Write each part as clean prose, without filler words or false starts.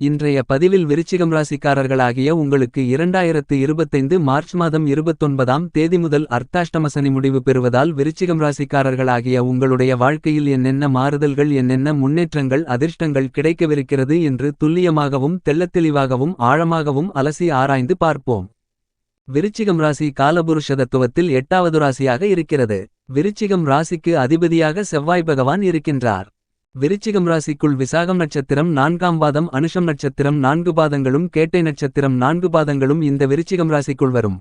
இன்றைய பதிவில் விருச்சிகம் ராசிக்காரர்களாகிய உங்களுக்கு 2025 மார்ச் மாதம் 29ஆம் தேதி முதல் அர்த்தாஷ்டம சனி முடிவு பெறுவதால் விருச்சிகம் ராசிக்காரர்களாகிய உங்களுடைய வாழ்க்கையில் என்னென்ன மாறுதல்கள் என்னென்ன முன்னேற்றங்கள் அதிர்ஷ்டங்கள் கிடைக்கவிருக்கிறது என்று துல்லியமாகவும் தெள்ளத்தெளிவாகவும் ஆழமாகவும் அலசி ஆராய்ந்து பார்ப்போம். விருச்சிகம் ராசி காலபுருஷ தத்துவத்தில் 8வது ராசியாக இருக்கிறது. விருச்சிகம் ராசிக்கு அதிபதியாக செவ்வாய் பகவான் இருக்கின்றார். விருச்சிகம் ராசிக்குள் விசாகம் நட்சத்திரம் 4ஆம் பாதம், அனுஷம் நட்சத்திரம் 4 பாதங்களும், கேட்டை நட்சத்திரம் 4 பாதங்களும் இந்த விருச்சிகம் ராசிக்குள் வரும்.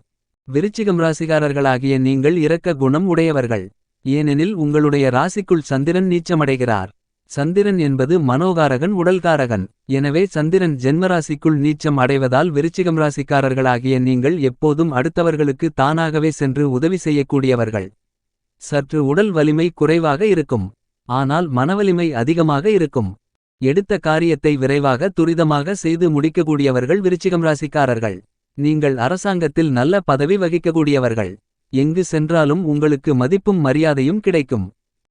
விருச்சிகம் ராசிகாரர்களாகிய நீங்கள் இரக்க குணம் உடையவர்கள். ஏனெனில் உங்களுடைய ராசிக்குள் சந்திரன் நீச்சமடைகிறார். சந்திரன் என்பது மனோகாரகன், உடல்காரகன். எனவே சந்திரன் ஜென்மராசிக்குள் நீச்சம் அடைவதால் விருச்சிகம் ராசிக்காரர்களாகிய நீங்கள் எப்போதும் அடுத்தவர்களுக்கு தானாகவே சென்று உதவி செய்யக்கூடியவர்கள். சற்று உடல் வலிமை குறைவாக இருக்கும், ஆனால் மனவலிமை அதிகமாக இருக்கும். எடுத்த காரியத்தை விரைவாக துரிதமாக செய்து முடிக்கக்கூடியவர்கள் விருச்சிகம் ராசிக்காரர்கள். நீங்கள் அரசாங்கத்தில் நல்ல பதவி வகிக்கக்கூடியவர்கள். எங்கு சென்றாலும் உங்களுக்கு மதிப்பும் மரியாதையும் கிடைக்கும்.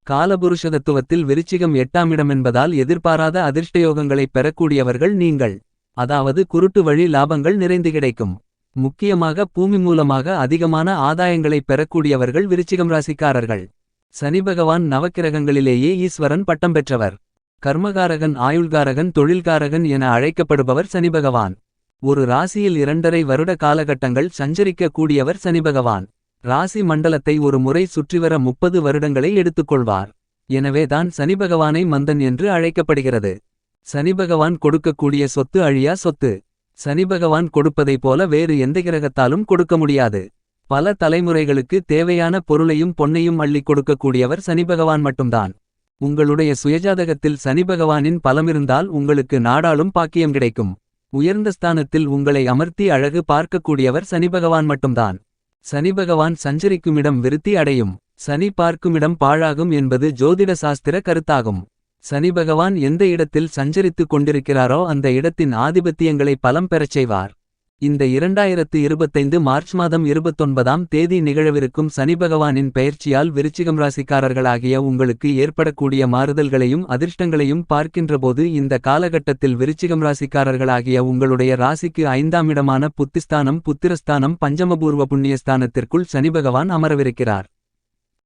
காலபுருஷ தத்துவத்தில் விருச்சிகம் 8ஆம் இடம் என்பதால் எதிர்பாராத அதிர்ஷ்டயோகங்களை பெறக்கூடியவர்கள் நீங்கள். அதாவது குருட்டு வழி லாபங்கள் நிறைந்து கிடைக்கும். முக்கியமாக பூமி மூலமாக அதிகமான ஆதாயங்களை பெறக்கூடியவர்கள் விருச்சிகம் ராசிக்காரர்கள். சனி பகவான் நவக்கிரகங்களிலேயே ஈஸ்வரன் பட்டம் பெற்றவர். கர்மகாரகன், ஆயுள்காரகன், தொழில்காரகன் என அழைக்கப்படுபவர் சனி பகவான். ஒரு ராசியில் 2.5 வருட காலகட்டங்கள் சஞ்சரிக்க கூடியவர் சனி பகவான். ராசி மண்டலத்தை ஒரு முறை சுற்றிவர 30 வருடங்களை எடுத்துக்கொள்வார். எனவேதான் சனி பகவானை மந்தன் என்று அழைக்கப்படுகிறது. சனி பகவான் கொடுக்கக்கூடிய சொத்து அழியா சொத்து. சனி பகவான் கொடுப்பதைப் போல வேறு எந்த கிரகத்தாலும் கொடுக்க முடியாது. பல தலைமுறைகளுக்கு தேவையான பொருளையும் பொன்னையும் அள்ளிக் கொடுக்கக்கூடியவர் சனி பகவான் மட்டும்தான். உங்களுடைய சுயஜாதகத்தில் சனி பகவானின் பலமிருந்தால் உங்களுக்கு நாடாளும் பாக்கியம் கிடைக்கும். உயர்ந்த ஸ்தானத்தில் உங்களை அமர்த்தி அழகு பார்க்கக்கூடியவர் சனி பகவான் மட்டும்தான். சனி பகவான் சஞ்சரிக்குமிடம் விருத்தி அடையும், சனி பார்க்குமிடம் பாழாகும் என்பது ஜோதிட சாஸ்திர கருத்தாகும். சனி பகவான் எந்த இடத்தில் சஞ்சரித்துக் கொண்டிருக்கிறாரோ அந்த இடத்தின் ஆதிபத்தியங்களை பலம் பெறச் செய்வார். இந்த 2025 மார்ச் மாதம் 29ஆம் தேதி நிகழவிருக்கும் சனி பகவானின் பெயர்ச்சியால் விருச்சிகம் ராசிக்காரர்களாகிய உங்களுக்கு ஏற்படக்கூடிய மாறுதல்களையும் அதிர்ஷ்டங்களையும் பார்க்கின்றபோது இந்த காலகட்டத்தில் விருச்சிகம் ராசிக்காரர்களாகிய உங்களுடைய ராசிக்கு 5ஆம் இடமான புத்திஸ்தானம், புத்திரஸ்தானம், பஞ்சமபூர்வ புண்ணியஸ்தானத்திற்குள் சனி பகவான் அமரவிருக்கிறார்.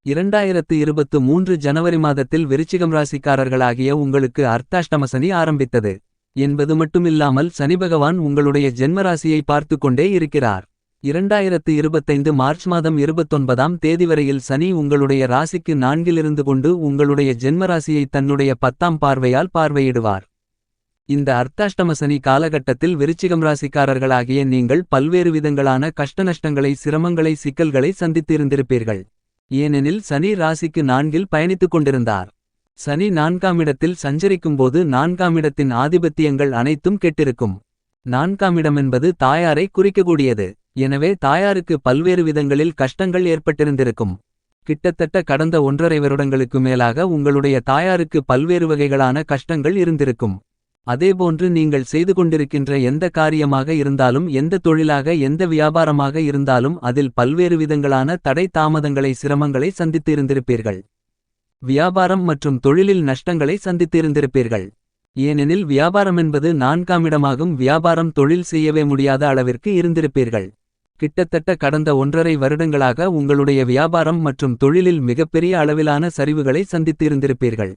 2023 ஜனவரி மாதத்தில் விருச்சிகம் ராசிக்காரர்களாகிய உங்களுக்கு அர்த்தாஷ்டம சனி ஆரம்பித்தது என்பது மட்டுமில்லாமல் சனி பகவான் உங்களுடைய ஜென்மராசியை பார்த்து கொண்டே இருக்கிறார். 2025 மார்ச் மாதம் 29ஆம் தேதி வரையில் சனி உங்களுடைய ராசிக்கு 4இல் இருந்து கொண்டு உங்களுடைய ஜென்மராசியை தன்னுடைய 10ஆம் பார்வையால் பார்வையிடுவார். இந்த அர்த்தாஷ்டம சனி காலகட்டத்தில் விருச்சிகம் ராசிக்காரர்களாகிய நீங்கள் பல்வேறு விதங்களான கஷ்டநஷ்டங்களை, சிரமங்களை, சிக்கல்களை சந்தித்திருந்திருப்பீர்கள். ஏனெனில் சனி ராசிக்கு 4இல் பயணித்துக் கொண்டிருந்தார். சனி 4ஆம் இடத்தில் சஞ்சரிக்கும்போது 4ஆம் இடத்தின் ஆதிபத்தியங்கள் அனைத்தும் கெட்டிருக்கும். 4ஆம் இடம் என்பது தாயாரை குறிக்கக்கூடியது. எனவே தாயாருக்கு பல்வேறு விதங்களில் கஷ்டங்கள் ஏற்பட்டிருந்திருக்கும். கிட்டத்தட்ட கடந்த 1.5 வருடங்களுக்கு மேலாக உங்களுடைய தாயாருக்கு பல்வேறு வகைகளான கஷ்டங்கள் இருந்திருக்கும். அதேபோன்று நீங்கள் செய்து கொண்டிருக்கின்ற எந்த காரியமாக இருந்தாலும், எந்த தொழிலாக, எந்த வியாபாரமாக இருந்தாலும் அதில் பல்வேறு விதங்களான தடை, தாமதங்களை, சிரமங்களை சந்தித்து இருந்திருப்பீர்கள். வியாபாரம் மற்றும் தொழிலில் நஷ்டங்களை சந்தித்திருந்திருப்பீர்கள். ஏனெனில் வியாபாரம் என்பது 4ஆம் இடமாகும். வியாபாரம் தொழில் செய்யவே முடியாத அளவிற்கு இருந்திருப்பீர்கள். கிட்டத்தட்ட கடந்த 1.5 வருடங்களாக உங்களுடைய வியாபாரம் மற்றும் தொழிலில் மிகப்பெரிய அளவிலான சரிவுகளை சந்தித்திருந்திருப்பீர்கள்.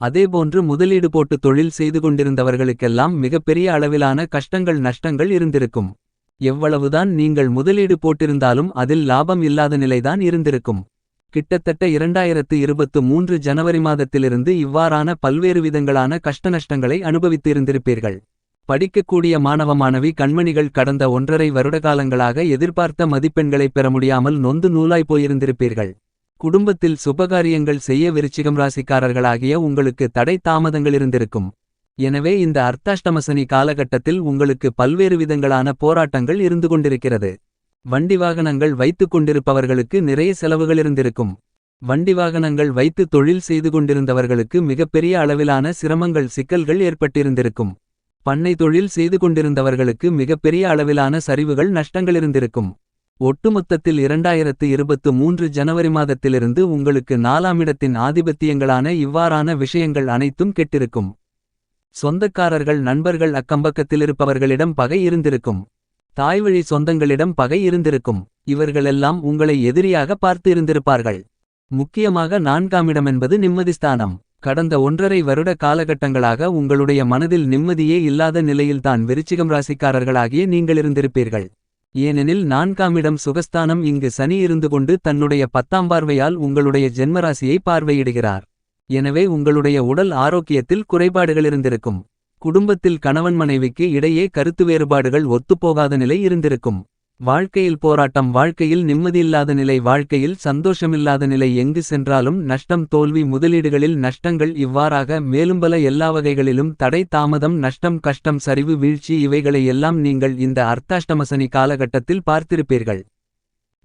அதேபோன்று முதலீடு போட்டு தொழில் செய்து கொண்டிருந்தவர்களுக்கெல்லாம் மிகப்பெரிய அளவிலான கஷ்டங்கள், நஷ்டங்கள் இருந்திருக்கும். எவ்வளவுதான் நீங்கள் முதலீடு போட்டிருந்தாலும் அதில் லாபம் இல்லாத நிலைதான் இருந்திருக்கும். கிட்டத்தட்ட 2023 ஜனவரி மாதத்திலிருந்து இவ்வாறான பல்வேறு விதங்களான கஷ்டநஷ்டங்களை அனுபவித்து இருந்திருப்பீர்கள். படிக்கக்கூடிய மாணவ, மாணவி, கண்மணிகள் கடந்த 1.5 வருடகாலங்களாக எதிர்பார்த்த மதிப்பெண்களை பெற முடியாமல் நொந்து நூலாய் போயிருந்திருப்பீர்கள். குடும்பத்தில் சுபகாரியங்கள் செய்ய விருச்சிகம் ராசிக்காரர்களாகிய உங்களுக்கு தடை, தாமதங்கள் இருந்திருக்கும். எனவே இந்த அர்த்தாஷ்டம சனி காலகட்டத்தில் உங்களுக்கு பல்வேறு விதங்களான போராட்டங்கள் இருந்து கொண்டிருக்கிறது. வண்டி வாகனங்கள் வைத்துக் கொண்டிருப்பவர்களுக்கு நிறைய செலவுகள் இருந்திருக்கும். வண்டி வாகனங்கள் வைத்து தொழில் செய்து கொண்டிருந்தவர்களுக்கு மிகப்பெரிய அளவிலான சிரமங்கள், சிக்கல்கள் ஏற்பட்டிருந்திருக்கும். பண்ணை தொழில் செய்து கொண்டிருந்தவர்களுக்கு மிகப்பெரிய அளவிலான சரிவுகள், நஷ்டங்கள் இருந்திருக்கும். ஒட்டுமொத்தத்தில் 2023 ஜனவரி மாதத்திலிருந்து உங்களுக்கு 4ஆம் இடத்தின் ஆதிபத்தியங்களான இவ்வாறான விஷயங்கள் அனைத்தும் கெட்டிருக்கும். சொந்தக்காரர்கள் நண்பர்கள் அக்கம்பக்கத்திலிருப்பவர்களிடம் பகை இருந்திருக்கும். தாய்வழி சொந்தங்களிடம் பகை இருந்திருக்கும். இவர்களெல்லாம் உங்களை எதிரியாக பார்த்து இருந்திருப்பார்கள். முக்கியமாக 4ஆம் இடமென்பது நிம்மதிஸ்தானம். கடந்த 1½ வருட காலகட்டங்களாக உங்களுடைய மனதில் நிம்மதியே இல்லாத நிலையில்தான் விருச்சிகம் ராசிக்காரர்களாகிய நீங்களிருந்திருப்பீர்கள். ஏனெனில் 4ஆம் இடம் சுகஸ்தானம். இங்கு சனி இருந்து கொண்டு தன்னுடைய 10ஆம் பார்வையால் உங்களுடைய ஜென்மராசியை பார்வையிடுகிறார். எனவே உங்களுடைய உடல் ஆரோக்கியத்தில் குறைபாடுகளிருந்திருக்கும். குடும்பத்தில் கணவன் மனைவிக்கு இடையே கருத்து வேறுபாடுகள் ஒத்துப்போகாத நிலை இருந்திருக்கும். வாழ்க்கையில் போராட்டம், வாழ்க்கையில் நிம்மதியில்லாத நிலை, வாழ்க்கையில் சந்தோஷமில்லாத நிலை, எங்கு சென்றாலும் நஷ்டம், தோல்வி, முதலீடுகளில் நஷ்டங்கள், இவ்வாறாக மேலும் பல எல்லா வகைகளிலும் தடை, தாமதம், நஷ்டம், கஷ்டம், சரிவு, வீழ்ச்சி, இவைகளை எல்லாம் நீங்கள் இந்த அர்த்தாஷ்டமசனி காலகட்டத்தில் பார்த்திருப்பீர்கள்.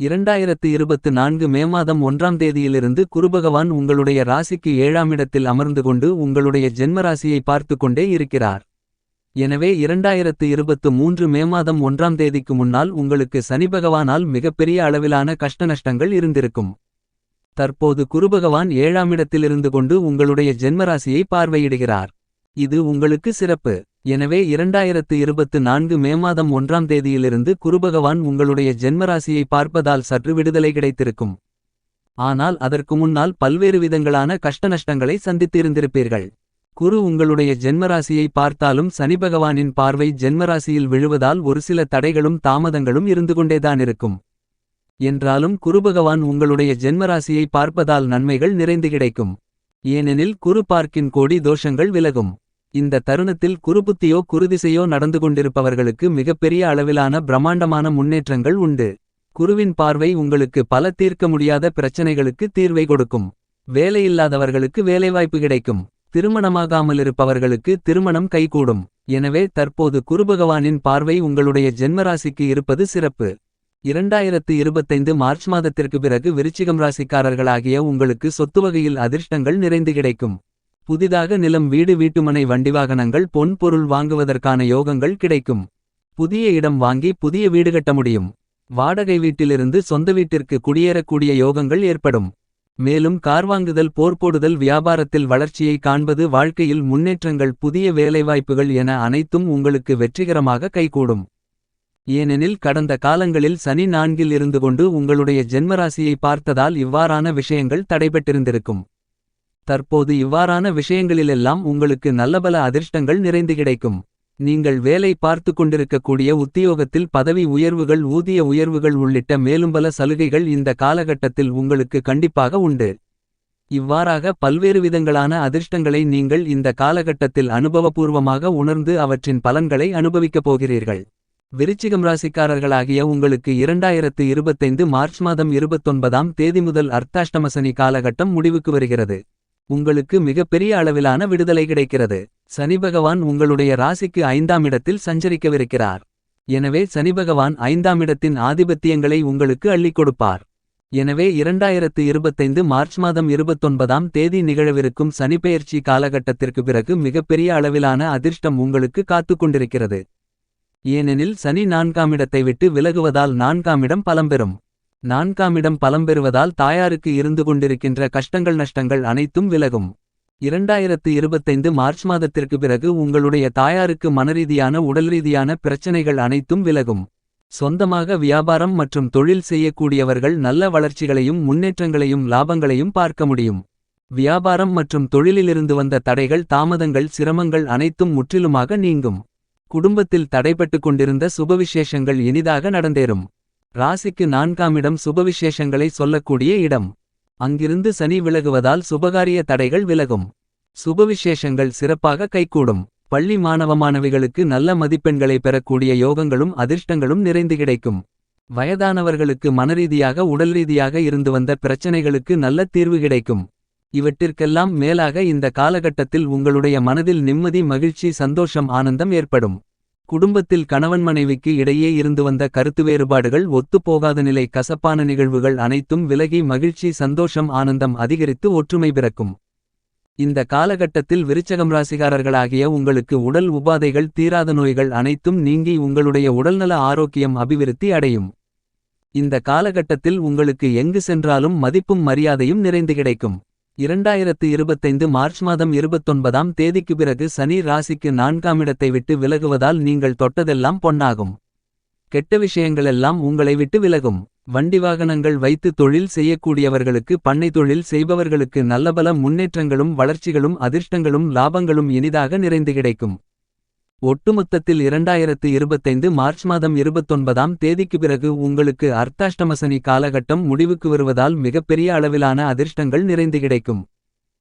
2024 மே மாதம் 1ஆம் தேதியிலிருந்து குருபகவான் உங்களுடைய ராசிக்கு 7ஆம் இடத்தில் அமர்ந்து கொண்டு உங்களுடைய ஜென்மராசியை பார்த்து கொண்டே இருக்கிறார். எனவே 2023 மே மாதம் 1ஆம் தேதிக்கு முன்னால் உங்களுக்கு சனிபகவானால் மிகப்பெரிய அளவிலான கஷ்டநஷ்டங்கள் இருந்திருக்கும். தற்போது குருபகவான் 7ஆம் இடத்திலிருந்து கொண்டு உங்களுடைய ஜென்மராசியை பார்வையிடுகிறார். இது உங்களுக்கு சிறப்பு. எனவே 2024 மே மாதம் 1ஆம் தேதியிலிருந்து குருபகவான் உங்களுடைய ஜென்மராசியை பார்ப்பதால் சற்று விடுதலை கிடைத்திருக்கும். ஆனால் அதற்கு முன்னால் பல்வேறு விதங்களான கஷ்டநஷ்டங்களை சந்தித்திருந்திருப்பீர்கள். குரு உங்களுடைய ஜென்மராசியை பார்த்தாலும் சனிபகவானின் பார்வை ஜென்மராசியில் விழுவதால் ஒரு சில தடைகளும் தாமதங்களும் இருந்து கொண்டேதானிருக்கும். என்றாலும் குருபகவான் உங்களுடைய ஜென்மராசியை பார்ப்பதால் நன்மைகள் நிறைந்து கிடைக்கும். ஏனெனில் குரு பார்க்கின் கோடி தோஷங்கள் விலகும். இந்த தருணத்தில் குருபுத்தியோ குருதிசையோ நடந்து கொண்டிருப்பவர்களுக்கு மிகப்பெரிய அளவிலான பிரம்மாண்டமான முன்னேற்றங்கள் உண்டு. குருவின் பார்வை உங்களுக்கு பல தீர்க்க முடியாத பிரச்சனைகளுக்கு தீர்வை கொடுக்கும். வேலையில்லாதவர்களுக்கு வேலைவாய்ப்பு கிடைக்கும். திருமணமாகாமலிருப்பவர்களுக்கு திருமணம் கைகூடும். எனவே தற்போது குருபகவானின் பார்வை உங்களுடைய ஜென்மராசிக்கு இருப்பது சிறப்பு. 2025 மார்ச் மாதத்திற்கு பிறகு விருச்சிகம் ராசிக்காரர்களாகிய உங்களுக்கு சொத்து வகையில் அதிர்ஷ்டங்கள் நிறைந்து கிடைக்கும். புதிதாக நிலம், வீடு, வீட்டுமனை, வண்டிவாகனங்கள், பொன் பொருள் வாங்குவதற்கான யோகங்கள் கிடைக்கும். புதிய இடம் வாங்கி புதிய வீடு கட்ட முடியும். வாடகை வீட்டிலிருந்து சொந்த வீட்டிற்கு குடியேறக்கூடிய யோகங்கள் ஏற்படும். மேலும் கார் வாங்குதல், போர் போடுதல், வியாபாரத்தில் வளர்ச்சியை காண்பது, வாழ்க்கையில் முன்னேற்றங்கள், புதிய வேலைவாய்ப்புகள் என அனைத்தும் உங்களுக்கு வெற்றிகரமாக கைகூடும். ஏனெனில் கடந்த காலங்களில் சனி 4இல் இருந்து கொண்டு உங்களுடைய ஜென்மராசியை பார்த்ததால் இவ்வாறான விஷயங்கள் தடைபட்டிருந்திருக்கும். தற்போது இவ்வாறான விஷயங்களிலெல்லாம் உங்களுக்கு நல்லபல அதிர்ஷ்டங்கள் நிறைந்து கிடைக்கும். நீங்கள் வேலை பார்த்து கொண்டிருக்கக்கூடிய உத்தியோகத்தில் பதவி உயர்வுகள், ஊதிய உயர்வுகள் உள்ளிட்ட மேலும் பல சலுகைகள் இந்த காலகட்டத்தில் உங்களுக்கு கண்டிப்பாக உண்டு. இவ்வாறாக பல்வேறு விதங்களான அதிர்ஷ்டங்களை நீங்கள் இந்த காலகட்டத்தில் அனுபவபூர்வமாக உணர்ந்து அவற்றின் பலன்களை அனுபவிக்கப் போகிறீர்கள். விருச்சிகம் ராசிக்காரர்களாகிய உங்களுக்கு 2025 மார்ச் மாதம் 29ஆம் தேதி முதல் அர்த்தாஷ்டமசனி காலகட்டம் முடிவுக்கு வருகிறது. உங்களுக்கு மிகப்பெரிய அளவிலான விடுதலை கிடைக்கிறது. சனிபகவான் உங்களுடைய ராசிக்கு 5ஆம் இடத்தில் சஞ்சரிக்கவிருக்கிறார். எனவே சனிபகவான் 5ஆம் இடத்தின் ஆதிபத்தியங்களை உங்களுக்கு அள்ளிக் கொடுப்பார். எனவே 2025 மார்ச் மாதம் 29ஆம் தேதி நிகழவிருக்கும் சனிபெயர்ச்சி காலகட்டத்திற்கு பிறகு மிகப்பெரிய அளவிலான அதிர்ஷ்டம் உங்களுக்கு காத்துக் கொண்டிருக்கிறது. ஏனெனில் சனி 4ஆம் இடத்தை விட்டு விலகுவதால் 4ஆம் இடம் பலம்பெறும். 4ஆம் இடம் பலம்பெறுவதால் தாயாருக்கு இருந்து கொண்டிருக்கின்ற கஷ்டங்கள், நஷ்டங்கள் அனைத்தும் விலகும். 2025 மார்ச் மாதத்திற்கு பிறகு உங்களுடைய தாயாருக்கு மனரீதியான, உடல்ரீதியான பிரச்சனைகள் அனைத்தும் விலகும். சொந்தமாக வியாபாரம் மற்றும் தொழில் செய்யக்கூடியவர்கள் நல்ல வளர்ச்சிகளையும் முன்னேற்றங்களையும் லாபங்களையும் பார்க்க முடியும். வியாபாரம் மற்றும் தொழிலிலிருந்து வந்த தடைகள், தாமதங்கள், சிரமங்கள் அனைத்தும் முற்றிலுமாக நீங்கும். குடும்பத்தில் தடைபட்டு கொண்டிருந்த சுபவிசேஷங்கள் இனிதாக நடந்தேறும். ராசிக்கு 4ஆம் இடம் சுபவிசேஷங்களை சொல்லக்கூடிய இடம். அங்கிருந்து சனி விலகுவதால் சுபகாரிய தடைகள் விலகும். சுபவிசேஷங்கள் சிறப்பாக கைகூடும். பள்ளி மாணவ மாணவிகளுக்கு நல்ல மதிப்பெண்களை பெறக்கூடிய யோகங்களும் அதிர்ஷ்டங்களும் நிறைந்து கிடைக்கும். வயதானவர்களுக்கு மனரீதியாக, உடல்ரீதியாக இருந்து வந்த பிரச்சனைகளுக்கு நல்ல தீர்வு கிடைக்கும். இவற்றிற்கெல்லாம் மேலாக இந்த காலகட்டத்தில் உங்களுடைய மனதில் நிம்மதி, மகிழ்ச்சி, சந்தோஷம், ஆனந்தம் ஏற்படும். குடும்பத்தில் கணவன் மனைவிக்கு இடையே இருந்து வந்த கருத்து வேறுபாடுகள், ஒத்துப்போகாத நிலை, கசப்பான நிகழ்வுகள் அனைத்தும் விலகி மகிழ்ச்சி, சந்தோஷம், ஆனந்தம் அதிகரித்து ஒற்றுமை பிறக்கும். இந்த காலகட்டத்தில் விருச்சகம் ராசிகாரர்களாகிய உங்களுக்கு உடல் உபாதைகள், தீராத நோய்கள் அனைத்தும் நீங்கி உங்களுடைய உடல்நல ஆரோக்கியம் அபிவிருத்தி அடையும். இந்த காலகட்டத்தில் உங்களுக்கு எங்கு சென்றாலும் மதிப்பும் மரியாதையும் நிறைந்து கிடைக்கும். 2025 மார்ச் மாதம் 29ஆம் தேதிக்கு பிறகு சனி ராசிக்கு 4ஆம் இடத்தை விட்டு விலகுவதால் நீங்கள் தொட்டதெல்லாம் பொன்னாகும். கெட்ட விஷயங்களெல்லாம் உங்களை விட்டு விலகும். வண்டி வாகனங்கள் வைத்து தொழில் செய்யக்கூடியவர்களுக்கு, பண்ணை தொழில் செய்பவர்களுக்கு நல்லபல முன்னேற்றங்களும் வளர்ச்சிகளும் அதிர்ஷ்டங்களும் லாபங்களும் இனிதாக நிறைந்து கிடைக்கும். ஒட்டுமொத்தத்தில் 2025 மார்ச் மாதம் 29ஆம் தேதிக்கு பிறகு உங்களுக்கு அர்த்தாஷ்டமசனி காலகட்டம் முடிவுக்கு வருவதால் மிகப்பெரிய அளவிலான அதிர்ஷ்டங்கள் நிறைந்து கிடைக்கும்.